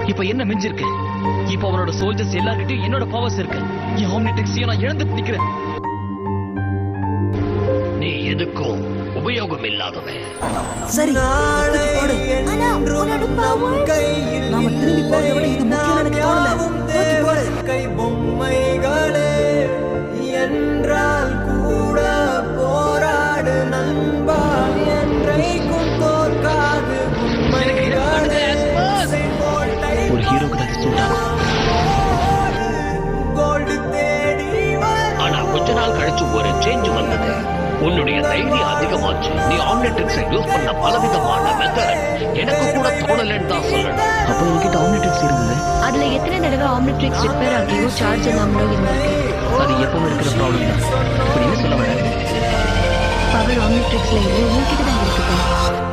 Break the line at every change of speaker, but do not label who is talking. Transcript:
இப்ப என்ன மிஞ்சிருக்கு? இப்ப அவனோட சோல்ஜர்ஸ் எல்லார்கிட்டயும் என்னோட பவர்ஸ் இருக்கு. என் ஆம்னிட்ரிக்ஸையும் நான் இழந்துட்டு நிக்கிறேன்.
நீ எதுக்கும் உபயோகம் இல்லாதவன்.
சரி, போடு. நாம திரும்பி போறதை விட இது முக்கியம் எனக்கு தோணல.
கை பொம்மைகளே என்றால் கூட போராடு நண்பா, என்றைக்கும் தோற்காது உண்மைகளே.
ஒரு ஹீரோக்கு தான் சூட் ஆகும்.
கோல்டு தேடி
ஆனா கொஞ்ச நாள் கழிச்சு ஒரு சேஞ்ச் வந்தது. உன்னுடைய தைரியம் அதிகமாச்சு. நீ ஆம்னிட்ரிக்ஸை யூஸ் பண்ண பலவிதமான மெத்தட் எனக்கு கூட தோணலன்னு தான் சொல்லணும்.
அப்போ என்கிட்ட ஆம்னிட்ரிக்ஸ் இருந்தது.
அதுல எத்தனை தடவை ஆம்னிட்ரிக்ஸ் ரிப்பேர் ஆகியோ சார்ஜ் இல்லாமலோ இருந்திருக்கு.
அது எப்பவும் இருக்கிற ப்ராப்ளம் தான். இப்படி என்ன சொல்ல வர?
பவர் ஆம்னிட்ரிக்ஸ்ல இல்லை, உங்ககிட்ட தான் இருக்குது.